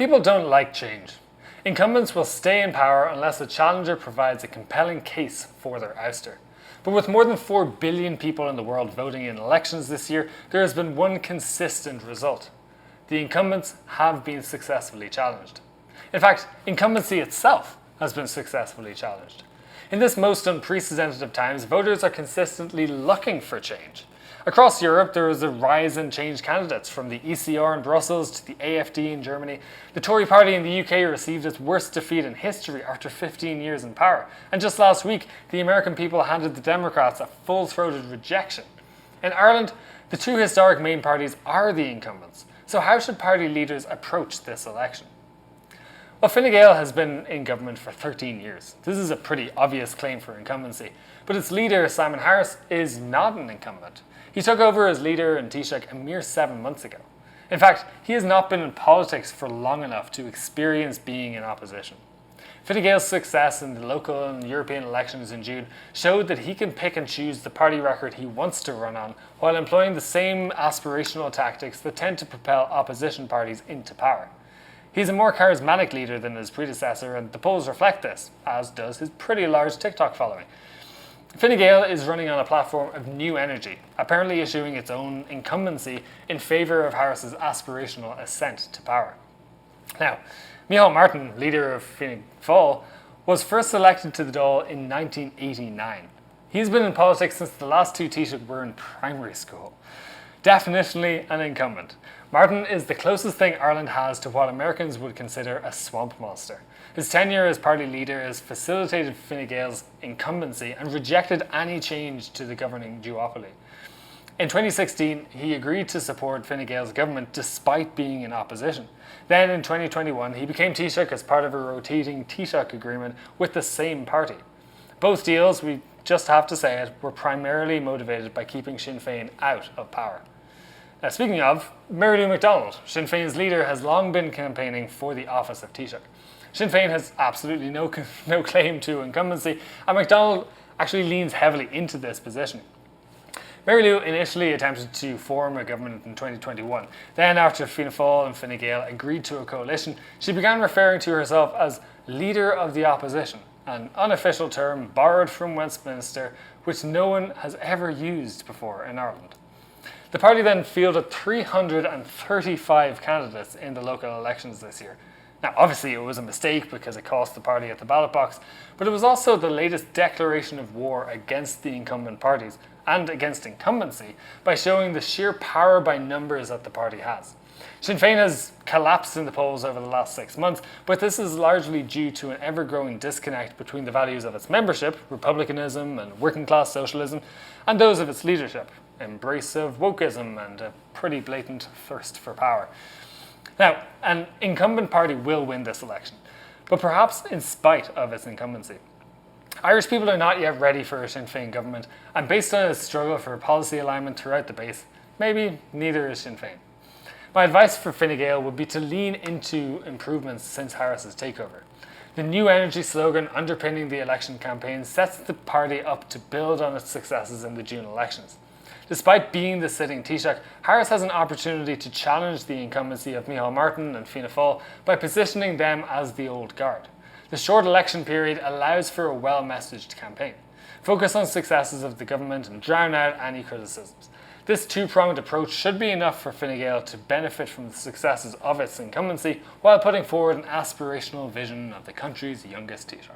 People don't like change. Incumbents will stay in power unless a challenger provides a compelling case for their ouster. But with more than 4 billion people in the world voting in elections this year, there has been one consistent result. The incumbents have been successfully challenged. In fact, incumbency itself has been successfully challenged. In this most unprecedented of times, voters are consistently looking for change. Across Europe, there is a rise in change candidates, from the ECR in Brussels to the AfD in Germany. The Tory party in the UK received its worst defeat in history after 15 years in power. And just last week, the American people handed the Democrats a full-throated rejection. In Ireland, the two historic main parties are the incumbents. So how should party leaders approach this election? Well, Fine Gael has been in government for 13 years. This is a pretty obvious claim for incumbency. But its leader, Simon Harris, is not an incumbent. He took over as leader in Taoiseach a mere 7 months ago. In fact, he has not been in politics for long enough to experience being in opposition. Fine Gael's success in the local and European elections in June showed that he can pick and choose the party record he wants to run on, while employing the same aspirational tactics that tend to propel opposition parties into power. He's a more charismatic leader than his predecessor, and the polls reflect this, as does his pretty large TikTok following. Fine Gael is running on a platform of new energy, apparently issuing its own incumbency in favour of Harris's aspirational ascent to power. Now, Micheál Martin, leader of Fianna Fáil, was first elected to the Dáil in 1989. He's been in politics since the last two Taoiseach were in primary school. Definitionally an incumbent, Martin is the closest thing Ireland has to what Americans would consider a swamp monster. His tenure as party leader has facilitated Fine Gael's incumbency and rejected any change to the governing duopoly. In 2016, he agreed to support Fine Gael's government despite being in opposition. Then in 2021, he became Taoiseach as part of a rotating Taoiseach agreement with the same party. Both deals, we just have to say it, were primarily motivated by keeping Sinn Féin out of power. Now, speaking of, Mary Lou McDonald, Sinn Féin's leader, has long been campaigning for the office of Taoiseach. Sinn Féin has absolutely no claim to incumbency, and McDonald actually leans heavily into this position. Mary Lou initially attempted to form a government in 2021. Then, after Fianna Fáil and Fine Gael agreed to a coalition, she began referring to herself as leader of the opposition, an unofficial term borrowed from Westminster, which no one has ever used before in Ireland. The party then fielded 335 candidates in the local elections this year. Now, obviously it was a mistake because it cost the party at the ballot box, but it was also the latest declaration of war against the incumbent parties and against incumbency by showing the sheer power by numbers that the party has. Sinn Féin has collapsed in the polls over the last 6 months, but this is largely due to an ever-growing disconnect between the values of its membership, republicanism and working-class socialism, and those of its leadership, embrace of wokeism and a pretty blatant thirst for power. Now, an incumbent party will win this election, but perhaps in spite of its incumbency. Irish people are not yet ready for a Sinn Féin government, and based on its struggle for policy alignment throughout the base, maybe neither is Sinn Féin. My advice for Fine Gael would be to lean into improvements since Harris's takeover. The new energy slogan underpinning the election campaign sets the party up to build on its successes in the June elections. Despite being the sitting Taoiseach, Harris has an opportunity to challenge the incumbency of Micheál Martin and Fianna Fáil by positioning them as the old guard. The short election period allows for a well-messaged campaign. Focus on successes of the government and drown out any criticisms. This two-pronged approach should be enough for Fine Gael to benefit from the successes of its incumbency while putting forward an aspirational vision of the country's youngest Taoiseach.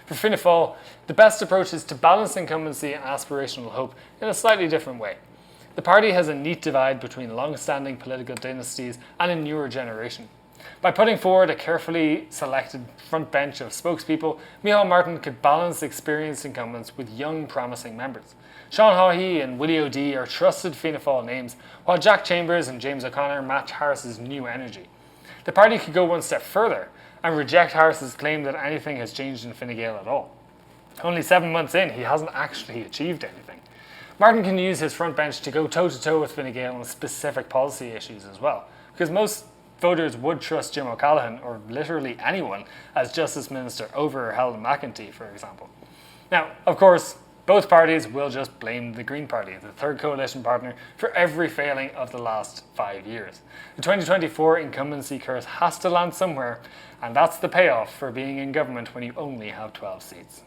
For Fianna Fáil, the best approach is to balance incumbency and aspirational hope in a slightly different way. The party has a neat divide between long-standing political dynasties and a newer generation. By putting forward a carefully selected front bench of spokespeople, Micheál Martin could balance experienced incumbents with young, promising members. Sean Haughey and Willie O'Dea are trusted Fianna Fáil names, while Jack Chambers and James O'Connor match Harris's new energy. The party could go one step further and reject Harris's claim that anything has changed in Fine Gael at all. Only 7 months in, he hasn't actually achieved anything. Martin can use his front bench to go toe-to-toe with Fine Gael on specific policy issues as well, because most voters would trust Jim O'Callaghan, or literally anyone, as Justice Minister over Helen McEntee, for example. Now, of course, Both parties will just blame the Green Party, the third coalition partner, for every failing of the last 5 years. The 2024 incumbency curse has to land somewhere, and that's the payoff for being in government when you only have 12 seats.